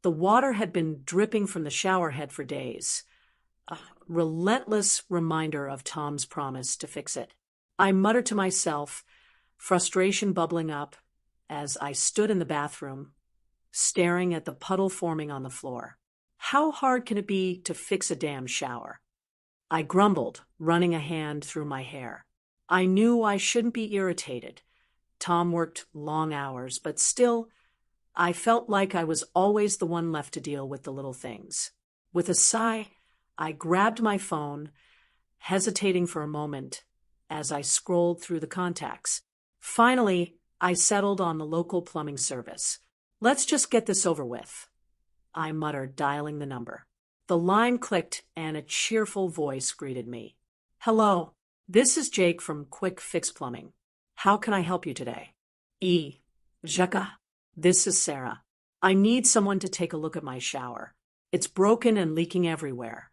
The water had been dripping from the showerhead for days, a relentless reminder of Tom's promise to fix it. I muttered to myself, frustration bubbling up as I stood in the bathroom, staring at the puddle forming on the floor. How hard can it be to fix a damn shower? I grumbled, running a hand through my hair. I knew I shouldn't be irritated. Tom worked long hours, but still, I felt like I was always the one left to deal with the little things. With a sigh, I grabbed my phone, hesitating for a moment as I scrolled through the contacts. Finally, I settled on the local plumbing service. "Let's just get this over with," I muttered, dialing the number. The line clicked and a cheerful voice greeted me. "Hello, this is Jake from Quick Fix Plumbing. How can I help you today?" Jaka, this is Sarah. I need someone to take a look at my shower. It's broken and leaking everywhere,"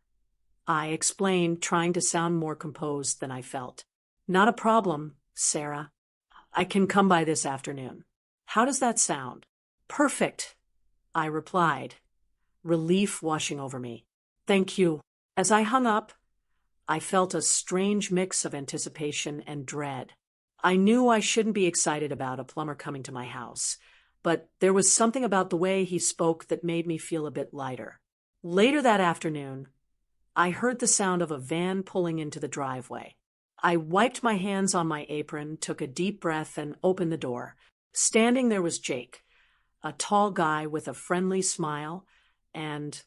I explained, trying to sound more composed than I felt. "Not a problem, Sarah. I can come by this afternoon. How does that sound?" "Perfect," I replied, relief washing over me. "Thank you." As I hung up, I felt a strange mix of anticipation and dread. I knew I shouldn't be excited about a plumber coming to my house, but there was something about the way he spoke that made me feel a bit lighter. Later that afternoon, I heard the sound of a van pulling into the driveway. I wiped my hands on my apron, took a deep breath, and opened the door. Standing there was Jake, a tall guy with a friendly smile and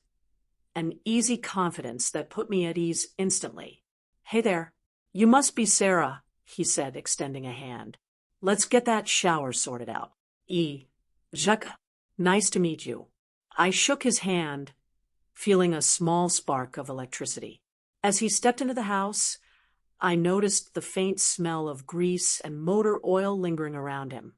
an easy confidence that put me at ease instantly. "Hey there. You must be Sarah," he said, extending a hand. "Let's get that shower sorted out." Jaka, nice to meet you." I shook his hand, feeling a small spark of electricity. As he stepped into the house, I noticed the faint smell of grease and motor oil lingering around him,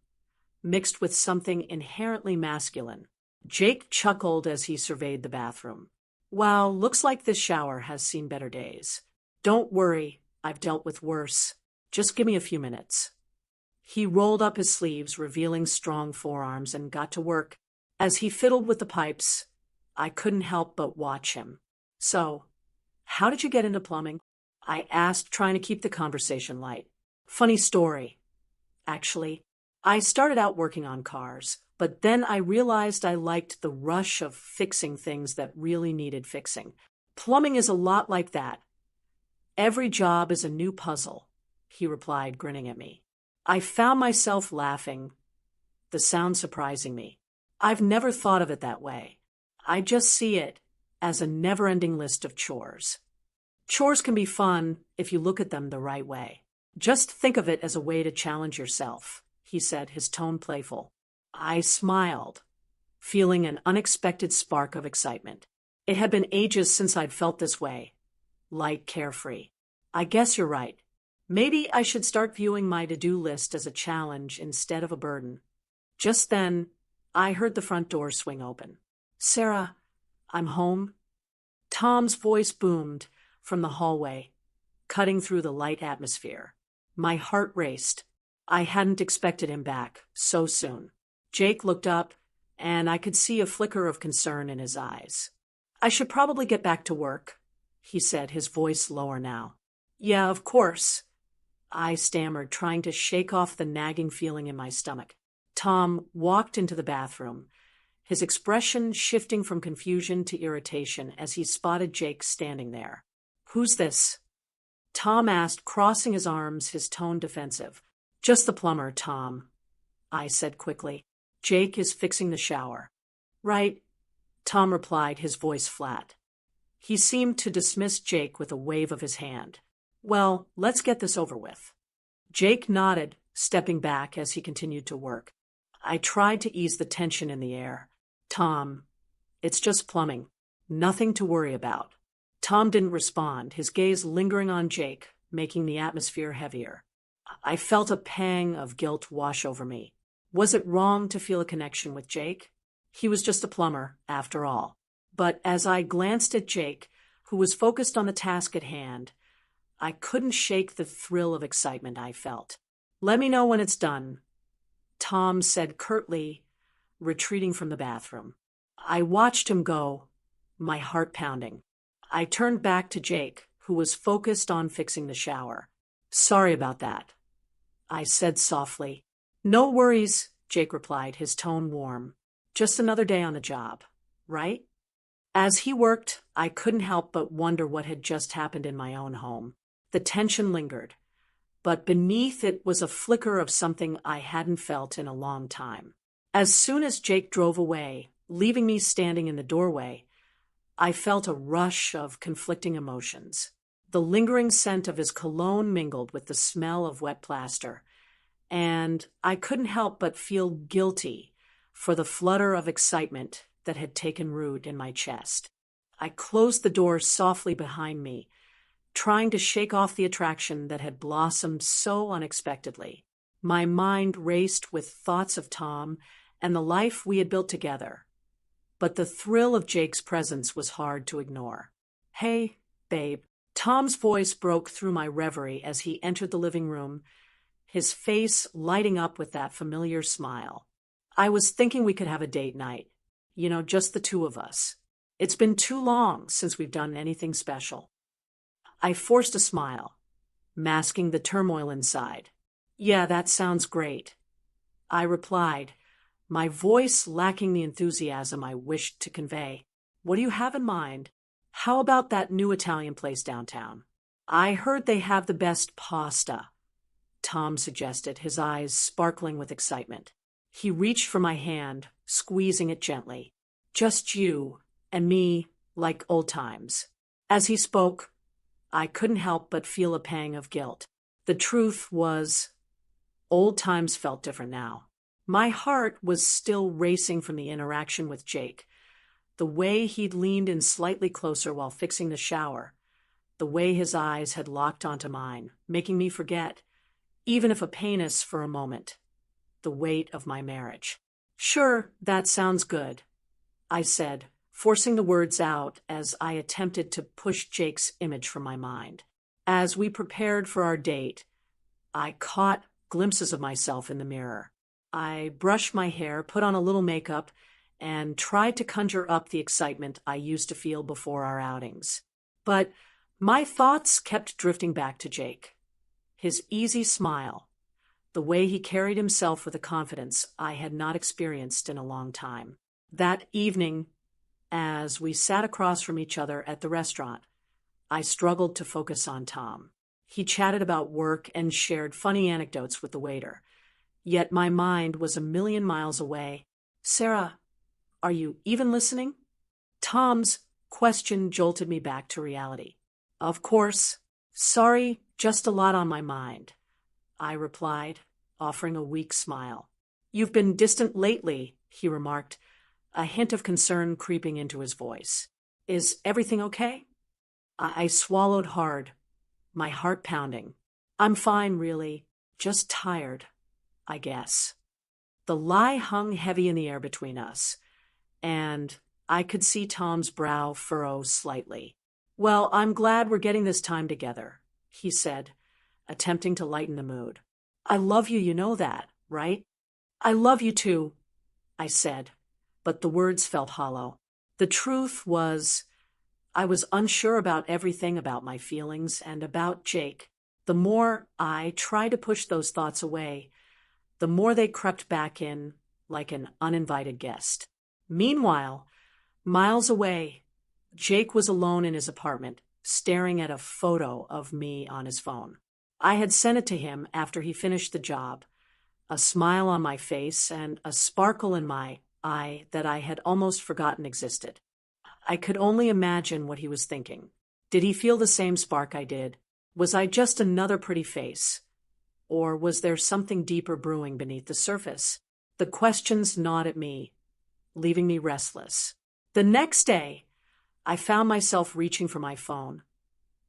mixed with something inherently masculine. Jake chuckled as he surveyed the bathroom. "Wow, looks like this shower has seen better days. Don't worry, I've dealt with worse. Just give me a few minutes." He rolled up his sleeves, revealing strong forearms, and got to work. As he fiddled with the pipes, I couldn't help but watch him. "So, how did you get into plumbing?" I asked, trying to keep the conversation light. "Funny story. Actually, I started out working on cars, but then I realized I liked the rush of fixing things that really needed fixing. Plumbing is a lot like that. Every job is a new puzzle," he replied, grinning at me. I found myself laughing, the sound surprising me. I've never thought of it that way. I just see it as a never-ending list of chores. Chores can be fun if you look at them the right way. "Just think of it as a way to challenge yourself," he said, his tone playful. I smiled, feeling an unexpected spark of excitement. It had been ages since I'd felt this way, light, carefree. "I guess you're right. Maybe I should start viewing my to-do list as a challenge instead of a burden." Just then, I heard the front door swing open. "Sarah, I'm home." Tom's voice boomed from the hallway, cutting through the light atmosphere. My heart raced. I hadn't expected him back so soon. Jake looked up, and I could see a flicker of concern in his eyes. "I should probably get back to work," he said, his voice lower now. "Yeah, of course," I stammered, trying to shake off the nagging feeling in my stomach. Tom walked into the bathroom, his expression shifting from confusion to irritation as he spotted Jake standing there. "Who's this?" Tom asked, crossing his arms, his tone defensive. "Just the plumber, Tom," I said quickly. "Jake is fixing the shower." "Right," Tom replied, his voice flat. He seemed to dismiss Jake with a wave of his hand. "Well, let's get this over with." Jake nodded, stepping back as he continued to work. I tried to ease the tension in the air. "Tom, it's just plumbing. Nothing to worry about." Tom didn't respond, his gaze lingering on Jake, making the atmosphere heavier. I felt a pang of guilt wash over me. Was it wrong to feel a connection with Jake? He was just a plumber, after all. But as I glanced at Jake, who was focused on the task at hand, I couldn't shake the thrill of excitement I felt. "Let me know when it's done," Tom said curtly, retreating from the bathroom. I watched him go, my heart pounding. I turned back to Jake, who was focused on fixing the shower. Sorry about that, I said softly. No worries, Jake replied, his tone warm. Just another day on the job, right? As he worked, I couldn't help but wonder what had just happened in my own home. The tension lingered, but beneath it was a flicker of something I hadn't felt in a long time. As soon as Jake drove away, leaving me standing in the doorway, I felt a rush of conflicting emotions. The lingering scent of his cologne mingled with the smell of wet plaster, and I couldn't help but feel guilty for the flutter of excitement that had taken root in my chest. I closed the door softly behind me, trying to shake off the attraction that had blossomed so unexpectedly. My mind raced with thoughts of Tom and the life we had built together, but the thrill of Jake's presence was hard to ignore. Hey, babe. Tom's voice broke through my reverie as he entered the living room, his face lighting up with that familiar smile. I was thinking we could have a date night. Just the two of us. It's been too long since we've done anything special. I forced a smile, masking the turmoil inside. Yeah, that sounds great, I replied, my voice lacking the enthusiasm I wished to convey. What do you have in mind? How about that new Italian place downtown? I heard they have the best pasta, Tom suggested, his eyes sparkling with excitement. He reached for my hand, squeezing it gently. Just you and me, like old times. As he spoke, I couldn't help but feel a pang of guilt. The truth was, old times felt different now. My heart was still racing from the interaction with Jake. The way he'd leaned in slightly closer while fixing the shower, the way his eyes had locked onto mine, making me forget, even if a penis for a moment, the weight of my marriage. Sure, that sounds good, I said, forcing the words out as I attempted to push Jake's image from my mind. As we prepared for our date, I caught glimpses of myself in the mirror. I brushed my hair, put on a little makeup, and tried to conjure up the excitement I used to feel before our outings. But my thoughts kept drifting back to Jake. His easy smile, the way he carried himself with a confidence I had not experienced in a long time. That evening, as we sat across from each other at the restaurant, I struggled to focus on Tom. He chatted about work and shared funny anecdotes with the waiter, yet my mind was a million miles away. Sarah, are you even listening? Tom's question jolted me back to reality. Of course. Sorry, just a lot on my mind, I replied, offering a weak smile. You've been distant lately, he remarked, a hint of concern creeping into his voice. Is everything okay? I swallowed hard, my heart pounding. I'm fine, really. Just tired, I guess. The lie hung heavy in the air between us, and I could see Tom's brow furrow slightly. Well, I'm glad we're getting this time together, he said, attempting to lighten the mood. I love you, you know that, right? I love you too, I said, but the words felt hollow. The truth was, I was unsure about everything, about my feelings and about Jake. The more I tried to push those thoughts away, the more they crept back in like an uninvited guest. Meanwhile, miles away, Jake was alone in his apartment, staring at a photo of me on his phone. I had sent it to him after he finished the job, a smile on my face and a sparkle in my eye that I had almost forgotten existed. I could only imagine what he was thinking. Did he feel the same spark I did? Was I just another pretty face? Or was there something deeper brewing beneath the surface? The questions gnawed at me, leaving me restless. The next day, I found myself reaching for my phone,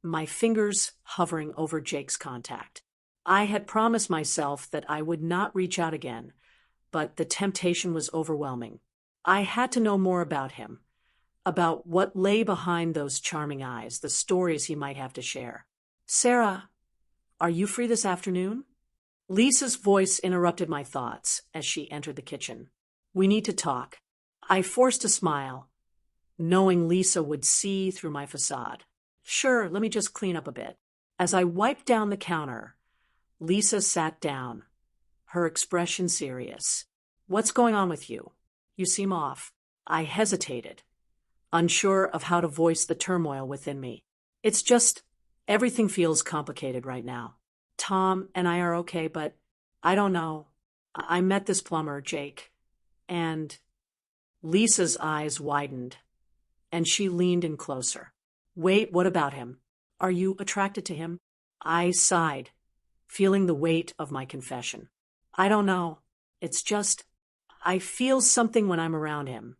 my fingers hovering over Jake's contact. I had promised myself that I would not reach out again, but the temptation was overwhelming. I had to know more about him, about what lay behind those charming eyes, the stories he might have to share. Sarah, are you free this afternoon? Lisa's voice interrupted my thoughts as she entered the kitchen. We need to talk. I forced a smile, knowing Lisa would see through my facade. Sure, let me just clean up a bit. As I wiped down the counter, Lisa sat down, her expression serious. What's going on with you? You seem off. I hesitated, unsure of how to voice the turmoil within me. It's just, everything feels complicated right now. Tom and I are okay, but I don't know. I met this plumber, Jake, and Lisa's eyes widened, and she leaned in closer. Wait, what about him? Are you attracted to him? I sighed, feeling the weight of my confession. I don't know. It's just, I feel something when I'm around him.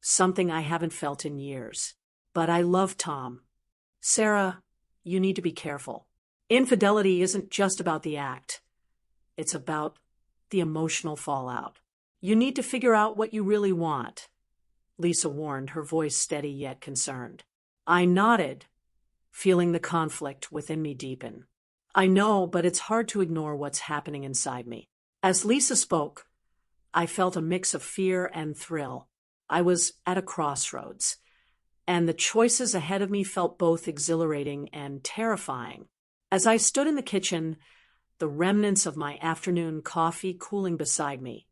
Something I haven't felt in years. But I love Tom. Sarah, you need to be careful. Infidelity isn't just about the act. It's about the emotional fallout. You need to figure out what you really want, Lisa warned, her voice steady yet concerned. I nodded, feeling the conflict within me deepen. I know, but it's hard to ignore what's happening inside me. As Lisa spoke, I felt a mix of fear and thrill. I was at a crossroads, and the choices ahead of me felt both exhilarating and terrifying. As I stood in the kitchen, the remnants of my afternoon coffee cooling beside me,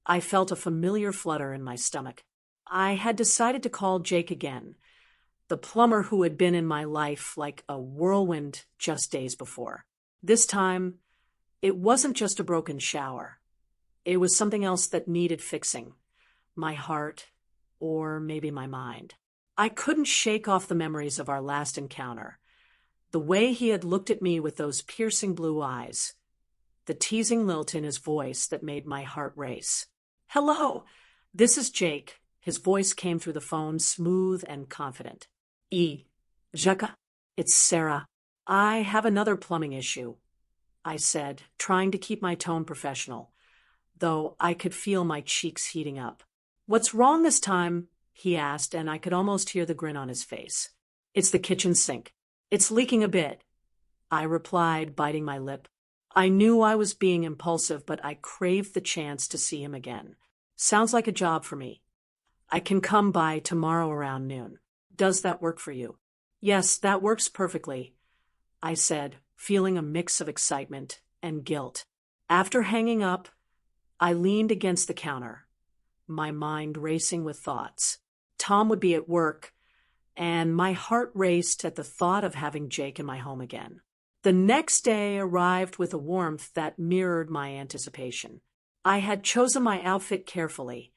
I felt a familiar flutter in my stomach. I had decided to call Jake again, the plumber who had been in my life like a whirlwind just days before. This time, it wasn't just a broken shower. It was something else that needed fixing. My heart, or maybe my mind. I couldn't shake off the memories of our last encounter. The way he had looked at me with those piercing blue eyes, the teasing lilt in his voice that made my heart race. Hello, this is Jake. His voice came through the phone, smooth and confident. Jaka, it's Sarah. I have another plumbing issue, I said, trying to keep my tone professional, though I could feel my cheeks heating up. What's wrong this time? He asked, and I could almost hear the grin on his face. It's the kitchen sink. It's leaking a bit, I replied, biting my lip. I knew I was being impulsive, but I craved the chance to see him again. Sounds like a job for me. I can come by tomorrow around noon. Does that work for you? Yes, that works perfectly, I said, feeling a mix of excitement and guilt. After hanging up, I leaned against the counter, my mind racing with thoughts. Tom would be at work, and my heart raced at the thought of having Jake in my home again. The next day arrived with a warmth that mirrored my anticipation. I had chosen my outfit carefully,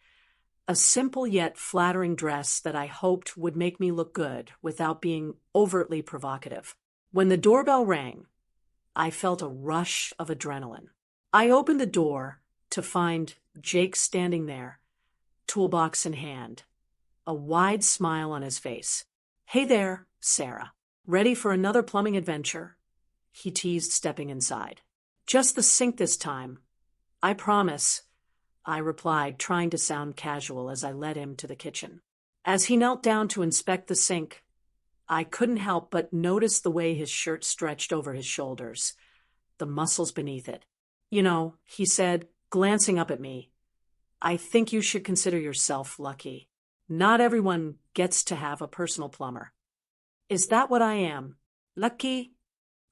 a simple yet flattering dress that I hoped would make me look good without being overtly provocative. When the doorbell rang, I felt a rush of adrenaline. I opened the door to find Jake standing there, toolbox in hand, a wide smile on his face. Hey there, Sarah. Ready for another plumbing adventure? He teased, stepping inside. Just the sink this time. I promise, I replied, trying to sound casual as I led him to the kitchen. As he knelt down to inspect the sink, I couldn't help but notice the way his shirt stretched over his shoulders, the muscles beneath it. You know, he said, glancing up at me, I think you should consider yourself lucky. Not everyone gets to have a personal plumber. Is that what I am? Lucky?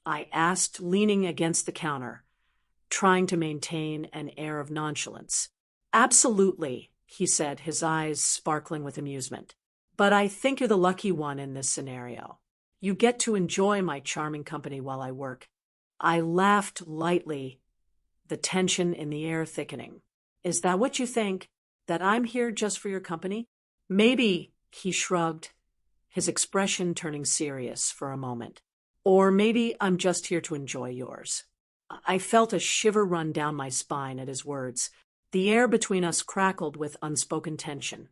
I asked, leaning against the counter, trying to maintain an air of nonchalance. Absolutely, he said, his eyes sparkling with amusement. But I think you're the lucky one in this scenario. You get to enjoy my charming company while I work. I laughed lightly, the tension in the air thickening. Is that what you think? That I'm here just for your company? Maybe, he shrugged, his expression turning serious for a moment. Or maybe I'm just here to enjoy yours. I felt a shiver run down my spine at his words. The air between us crackled with unspoken tension,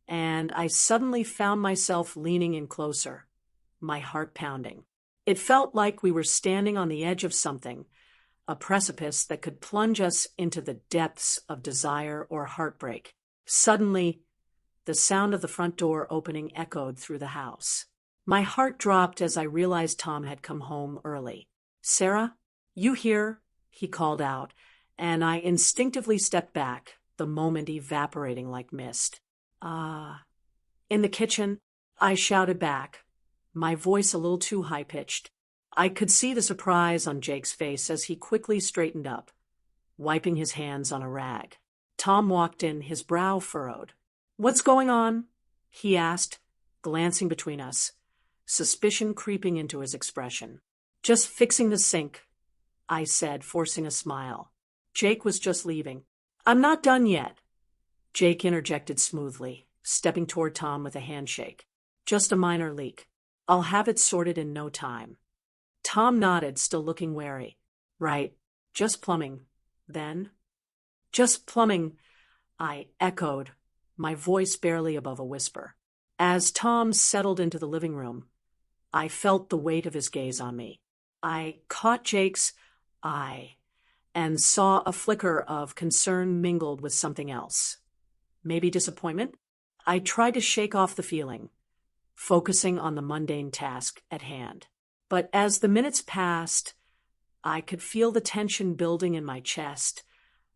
and I suddenly found myself leaning in closer, my heart pounding. It felt like we were standing on the edge of something, a precipice that could plunge us into the depths of desire or heartbreak. Suddenly, the sound of the front door opening echoed through the house. My heart dropped as I realized Tom had come home early. Sarah, you here? He called out, and I instinctively stepped back, the moment evaporating like mist. Ah. In the kitchen, I shouted back, my voice a little too high-pitched. I could see the surprise on Jake's face as he quickly straightened up, wiping his hands on a rag. Tom walked in, his brow furrowed. "What's going on?" he asked, glancing between us, suspicion creeping into his expression. "Just fixing the sink," I said, forcing a smile. Jake was just leaving. "I'm not done yet," Jake interjected smoothly, stepping toward Tom with a handshake. "Just a minor leak. I'll have it sorted in no time." Tom nodded, still looking wary. "Right. Just plumbing. Then?" "Just plumbing," I echoed, my voice barely above a whisper. As Tom settled into the living room, I felt the weight of his gaze on me. I caught Jake's eye and saw a flicker of concern mingled with something else. Maybe disappointment? I tried to shake off the feeling, focusing on the mundane task at hand. But as the minutes passed, I could feel the tension building in my chest,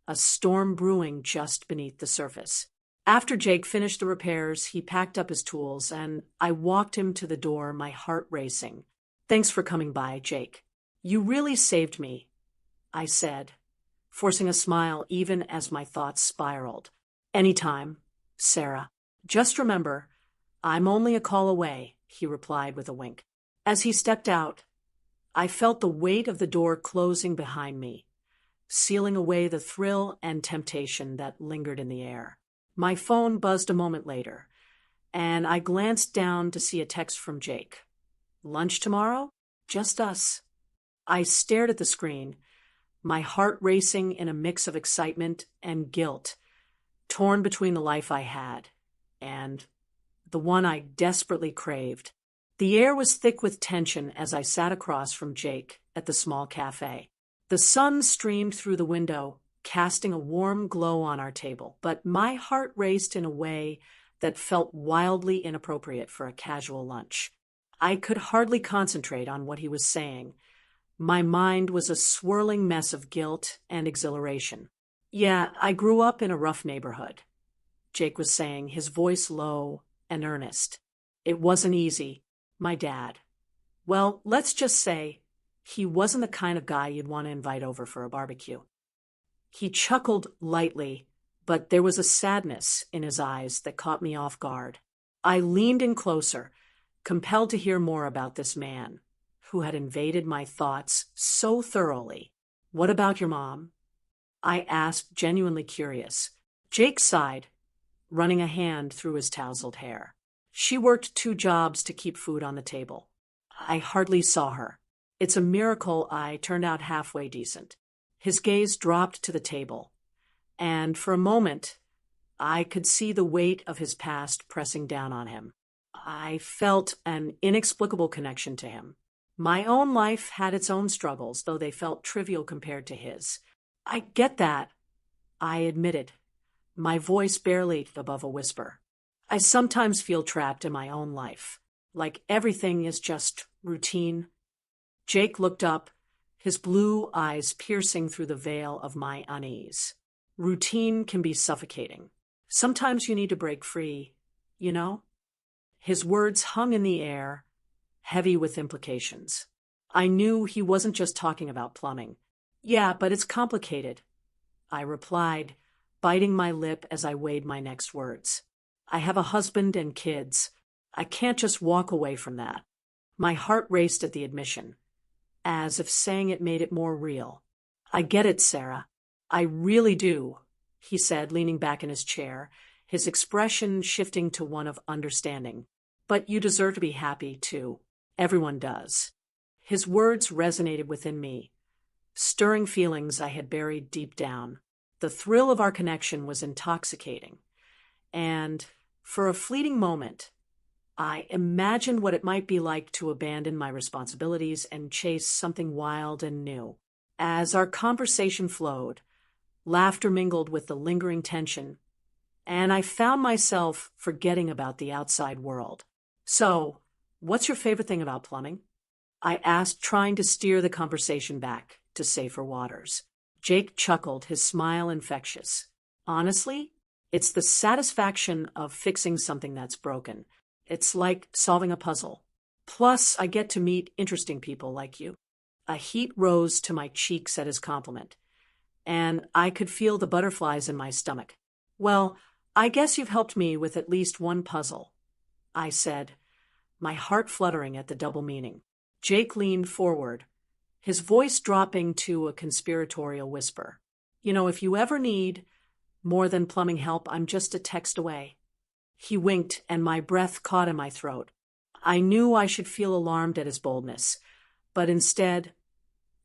a storm brewing just beneath the surface. After Jake finished the repairs, he packed up his tools, and I walked him to the door, my heart racing. "Thanks for coming by, Jake. You really saved me," I said, forcing a smile even as my thoughts spiraled. "Anytime, Sarah. Just remember, I'm only a call away," he replied with a wink. As he stepped out, I felt the weight of the door closing behind me, sealing away the thrill and temptation that lingered in the air. My phone buzzed a moment later, and I glanced down to see a text from Jake. "Lunch tomorrow? Just us." I stared at the screen, my heart racing in a mix of excitement and guilt, torn between the life I had and the one I desperately craved. The air was thick with tension as I sat across from Jake at the small cafe. The sun streamed through the window, casting a warm glow on our table, but my heart raced in a way that felt wildly inappropriate for a casual lunch. I could hardly concentrate on what he was saying. My mind was a swirling mess of guilt and exhilaration. "Yeah, I grew up in a rough neighborhood," Jake was saying, his voice low and earnest. "It wasn't easy. My dad, well, let's just say he wasn't the kind of guy you'd want to invite over for a barbecue." He chuckled lightly, but there was a sadness in his eyes that caught me off guard. I leaned in closer, compelled to hear more about this man who had invaded my thoughts so thoroughly. "What about your mom?" I asked, genuinely curious. Jake sighed, running a hand through his tousled hair. "She worked 2 jobs to keep food on the table. I hardly saw her. It's a miracle I turned out halfway decent." His gaze dropped to the table, and for a moment, I could see the weight of his past pressing down on him. I felt an inexplicable connection to him. My own life had its own struggles, though they felt trivial compared to his. "I get that," I admitted, my voice barely above a whisper. "I sometimes feel trapped in my own life, like everything is just routine." Jake looked up, his blue eyes piercing through the veil of my unease. "Routine can be suffocating. Sometimes you need to break free, you know?" His words hung in the air, heavy with implications. I knew he wasn't just talking about plumbing. "Yeah, but it's complicated," I replied, biting my lip as I weighed my next words. "I have a husband and kids. I can't just walk away from that." My heart raced at the admission, as if saying it made it more real. "I get it, Sarah. I really do," he said, leaning back in his chair, his expression shifting to one of understanding. "But you deserve to be happy, too. Everyone does." His words resonated within me, stirring feelings I had buried deep down. The thrill of our connection was intoxicating, and for a fleeting moment, I imagined what it might be like to abandon my responsibilities and chase something wild and new. As our conversation flowed, laughter mingled with the lingering tension, and I found myself forgetting about the outside world. "So, what's your favorite thing about plumbing?" I asked, trying to steer the conversation back to safer waters. Jake chuckled, his smile infectious. "Honestly, It's the satisfaction of fixing something that's broken. It's like solving a puzzle. Plus, I get to meet interesting people like you. A heat rose to my cheeks at his compliment, and I could feel the butterflies in my stomach. Well, I guess you've helped me with at least one puzzle, I said, my heart fluttering at the double meaning. Jake leaned forward, his voice dropping to a conspiratorial whisper. If you ever need more than plumbing help, I'm just a text away. He winked, and my breath caught in my throat. I knew I should feel alarmed at his boldness, but instead,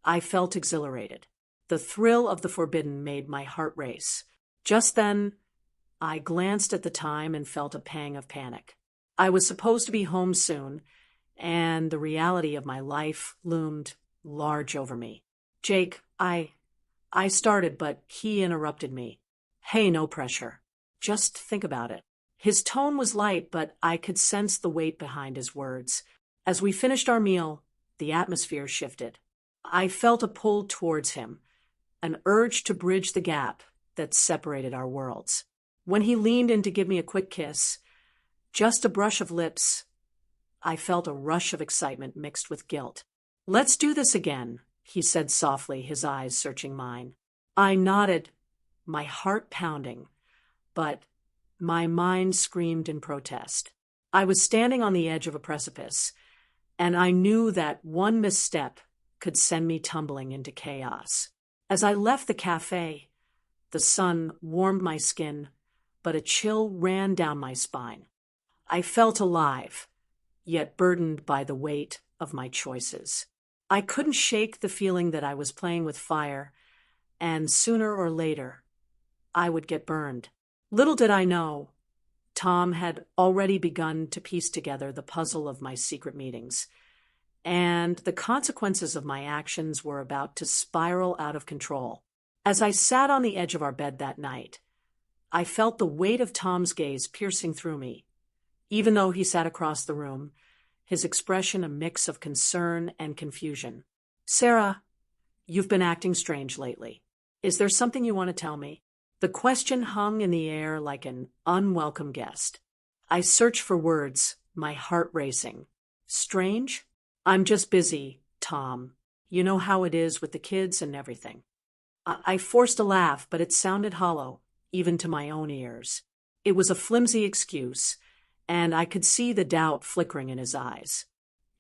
I felt exhilarated. The thrill of the forbidden made my heart race. Just then, I glanced at the time and felt a pang of panic. I was supposed to be home soon, and the reality of my life loomed large over me. Jake, I started, but he interrupted me. Hey, no pressure. Just think about it. His tone was light, but I could sense the weight behind his words. As we finished our meal, the atmosphere shifted. I felt a pull towards him, an urge to bridge the gap that separated our worlds. When he leaned in to give me a quick kiss, just a brush of lips, I felt a rush of excitement mixed with guilt. Let's do this again, he said softly, his eyes searching mine. I nodded, my heart pounding, but my mind screamed in protest. I was standing on the edge of a precipice, and I knew that one misstep could send me tumbling into chaos. As I left the cafe, the sun warmed my skin, but a chill ran down my spine. I felt alive, yet burdened by the weight of my choices. I couldn't shake the feeling that I was playing with fire, and sooner or later, I would get burned. Little did I know, Tom had already begun to piece together the puzzle of my secret meetings, and the consequences of my actions were about to spiral out of control. As I sat on the edge of our bed that night, I felt the weight of Tom's gaze piercing through me. Even though he sat across the room, his expression a mix of concern and confusion. Sarah, you've been acting strange lately. Is there something you want to tell me? The question hung in the air like an unwelcome guest. I searched for words, my heart racing. Strange? I'm just busy, Tom. You know how it is with the kids and everything. I forced a laugh, but it sounded hollow, even to my own ears. It was a flimsy excuse, and I could see the doubt flickering in his eyes.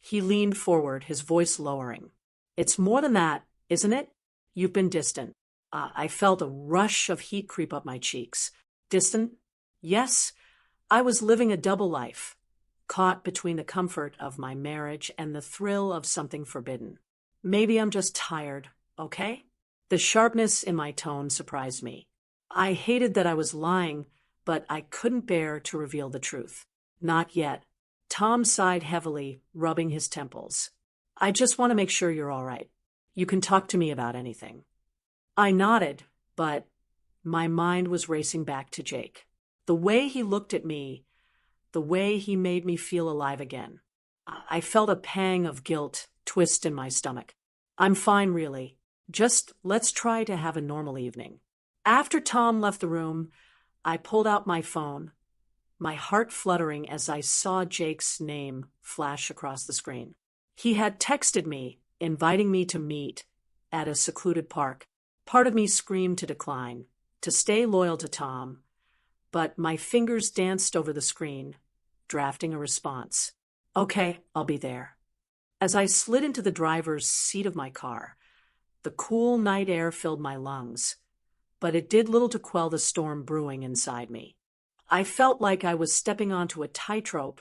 He leaned forward, his voice lowering. It's more than that, isn't it? You've been distant. I felt a rush of heat creep up my cheeks. Distant? Yes, I was living a double life, caught between the comfort of my marriage and the thrill of something forbidden. Maybe I'm just tired, okay? The sharpness in my tone surprised me. I hated that I was lying, but I couldn't bear to reveal the truth. Not yet. Tom sighed heavily, rubbing his temples. I just want to make sure you're all right. You can talk to me about anything. I nodded, but my mind was racing back to Jake. The way he looked at me, the way he made me feel alive again. I felt a pang of guilt twist in my stomach. I'm fine, really. Just let's try to have a normal evening. After Tom left the room, I pulled out my phone, my heart fluttering as I saw Jake's name flash across the screen. He had texted me, inviting me to meet at a secluded park. Part of me screamed to decline, to stay loyal to Tom, but my fingers danced over the screen, drafting a response. Okay, I'll be there. As I slid into the driver's seat of my car, the cool night air filled my lungs, but it did little to quell the storm brewing inside me. I felt like I was stepping onto a tightrope,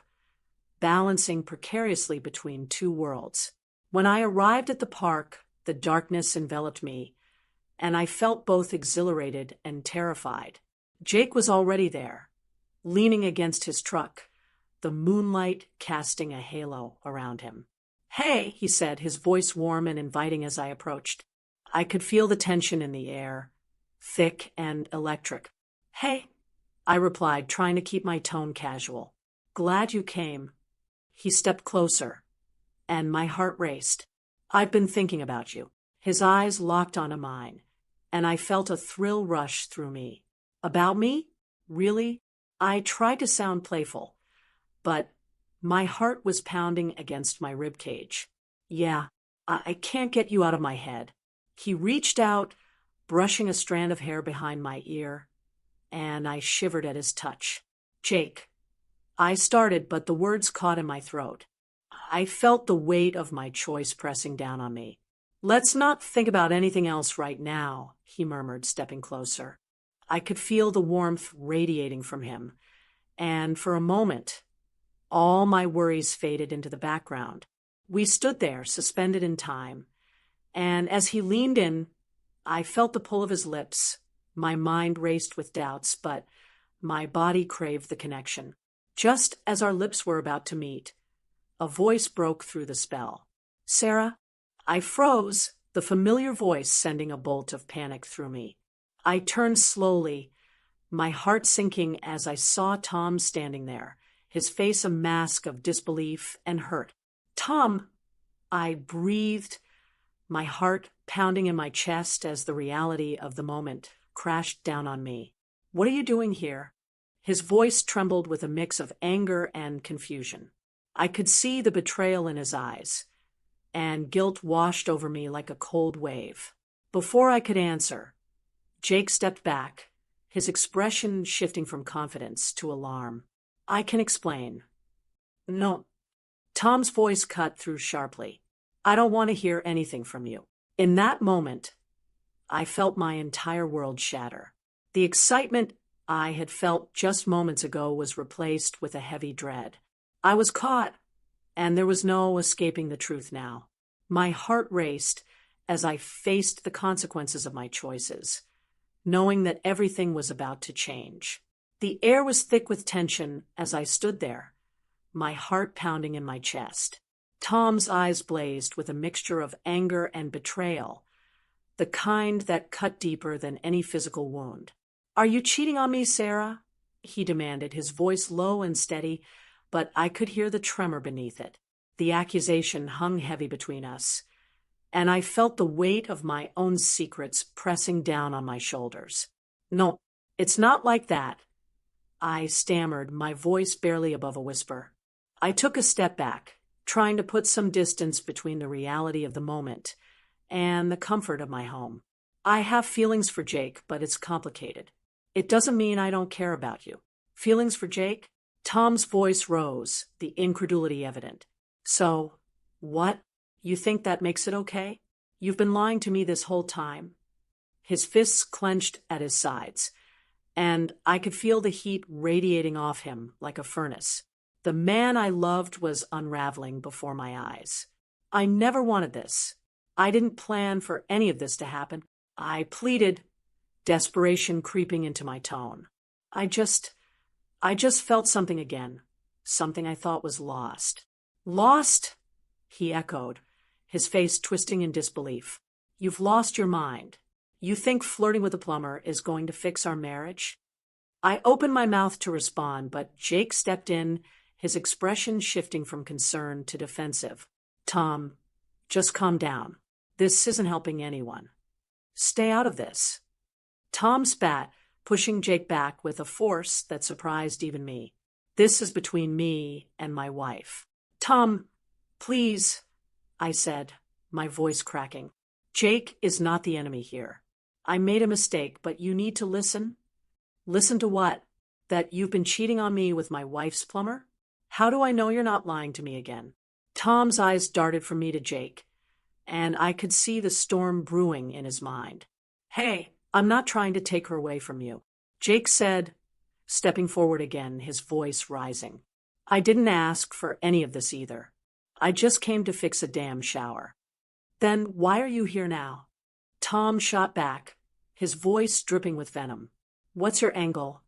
balancing precariously between two worlds. When I arrived at the park, the darkness enveloped me, and I felt both exhilarated and terrified. Jake was already there, leaning against his truck, the moonlight casting a halo around him. Hey, he said, his voice warm and inviting as I approached. I could feel the tension in the air, thick and electric. Hey, I replied, trying to keep my tone casual. Glad you came. He stepped closer, and my heart raced. I've been thinking about you. His eyes locked onto mine, and I felt a thrill rush through me. About me? Really? I tried to sound playful, but my heart was pounding against my rib cage. Yeah, I can't get you out of my head. He reached out, brushing a strand of hair behind my ear, and I shivered at his touch. Jake. I started, but the words caught in my throat. I felt the weight of my choice pressing down on me. Let's not think about anything else right now, he murmured, stepping closer. I could feel the warmth radiating from him, and for a moment, all my worries faded into the background. We stood there, suspended in time, and as he leaned in, I felt the pull of his lips. My mind raced with doubts, but my body craved the connection. Just as our lips were about to meet, a voice broke through the spell. Sarah? I froze, the familiar voice sending a bolt of panic through me. I turned slowly, my heart sinking as I saw Tom standing there, his face a mask of disbelief and hurt. Tom! I breathed, my heart pounding in my chest as the reality of the moment crashed down on me. What are you doing here? His voice trembled with a mix of anger and confusion. I could see the betrayal in his eyes, and guilt washed over me like a cold wave. Before I could answer, Jake stepped back, his expression shifting from confidence to alarm. I can explain. No. Tom's voice cut through sharply. I don't want to hear anything from you. In that moment, I felt my entire world shatter. The excitement I had felt just moments ago was replaced with a heavy dread. I was caught, and there was no escaping the truth now. My heart raced as I faced the consequences of my choices, knowing that everything was about to change. The air was thick with tension as I stood there, my heart pounding in my chest. Tom's eyes blazed with a mixture of anger and betrayal, the kind that cut deeper than any physical wound. Are you cheating on me, Sarah? He demanded, his voice low and steady, but I could hear the tremor beneath it. The accusation hung heavy between us, and I felt the weight of my own secrets pressing down on my shoulders. No, it's not like that, I stammered, my voice barely above a whisper. I took a step back, trying to put some distance between the reality of the moment and the comfort of my home. I have feelings for Jake, but it's complicated. It doesn't mean I don't care about you. Feelings for Jake? Tom's voice rose, the incredulity evident. So, what? You think that makes it okay? You've been lying to me this whole time. His fists clenched at his sides, and I could feel the heat radiating off him like a furnace. The man I loved was unraveling before my eyes. I never wanted this. I didn't plan for any of this to happen. I pleaded, desperation creeping into my tone. I just felt something again, something I thought was lost. Lost? He echoed, his face twisting in disbelief. You've lost your mind. You think flirting with a plumber is going to fix our marriage? I opened my mouth to respond, but Jake stepped in, his expression shifting from concern to defensive. Tom, just calm down. This isn't helping anyone. Stay out of this. Tom spat, pushing Jake back with a force that surprised even me. This is between me and my wife. Tom, please, I said, my voice cracking. Jake is not the enemy here. I made a mistake, but you need to listen. Listen to what? That you've been cheating on me with my wife's plumber? How do I know you're not lying to me again? Tom's eyes darted from me to Jake, and I could see the storm brewing in his mind. Hey, I'm not trying to take her away from you, Jake said, stepping forward again, his voice rising. I didn't ask for any of this either. I just came to fix a damn shower. Then why are you here now? Tom shot back, his voice dripping with venom. What's your angle?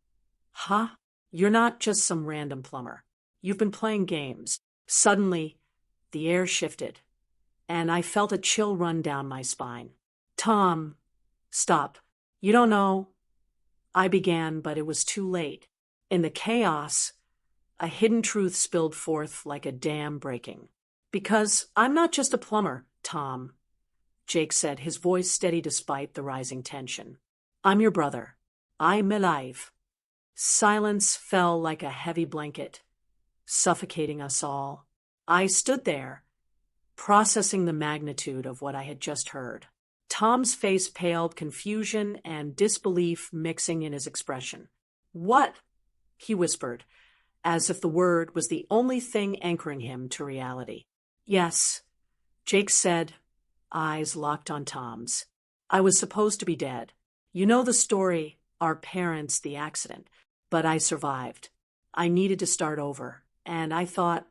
Huh? You're not just some random plumber. You've been playing games. Suddenly, the air shifted, and I felt a chill run down my spine. Tom, stop. You don't know. I began, but it was too late. In the chaos, a hidden truth spilled forth like a dam breaking. Because I'm not just a plumber, Tom, Jake said, his voice steady despite the rising tension. I'm your brother. I'm alive. Silence fell like a heavy blanket, suffocating us all. I stood there, processing the magnitude of what I had just heard. Tom's face paled, confusion and disbelief mixing in his expression. "What?" he whispered, as if the word was the only thing anchoring him to reality. "Yes," Jake said, eyes locked on Tom's. "I was supposed to be dead. You know the story, our parents, the accident. But I survived. I needed to start over, and I thought—"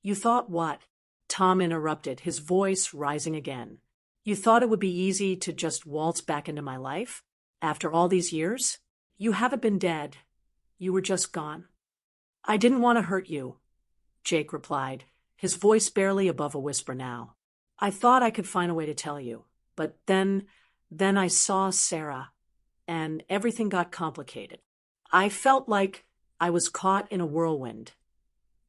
"You thought what?" Tom interrupted, his voice rising again. "You thought it would be easy to just waltz back into my life? After all these years? You haven't been dead. You were just gone." "I didn't want to hurt you," Jake replied, his voice barely above a whisper now. "I thought I could find a way to tell you. But then I saw Sarah, and everything got complicated. I felt like I was caught in a whirlwind,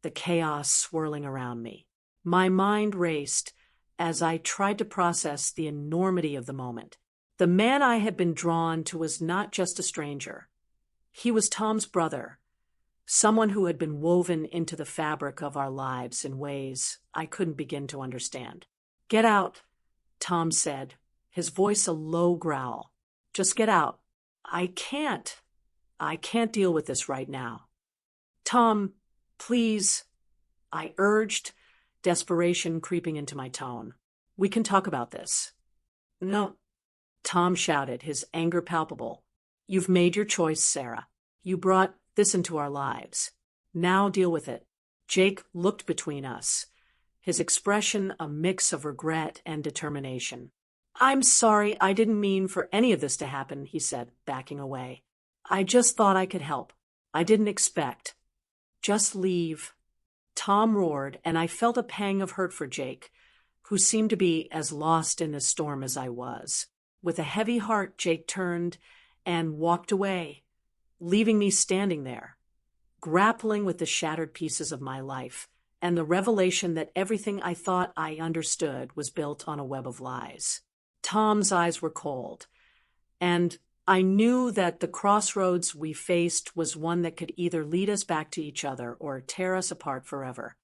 the chaos swirling around me. My mind raced as I tried to process the enormity of the moment. The man I had been drawn to was not just a stranger. He was Tom's brother, someone who had been woven into the fabric of our lives in ways I couldn't begin to understand. "Get out," Tom said, his voice a low growl. "Just get out." I can't deal with this right now." "Tom, please," I urged, desperation creeping into my tone. "We can talk about this." "No," Tom shouted, his anger palpable. "You've made your choice, Sarah. You brought this into our lives. Now deal with it." Jake looked between us, his expression a mix of regret and determination. "I'm sorry, I didn't mean for any of this to happen," he said, backing away. "I just thought I could help. I didn't expect." "Just leave," Tom roared, and I felt a pang of hurt for Jake, who seemed to be as lost in this storm as I was. With a heavy heart, Jake turned and walked away, leaving me standing there, grappling with the shattered pieces of my life and the revelation that everything I thought I understood was built on a web of lies. Tom's eyes were cold, and I knew that the crossroads we faced was one that could either lead us back to each other or tear us apart forever.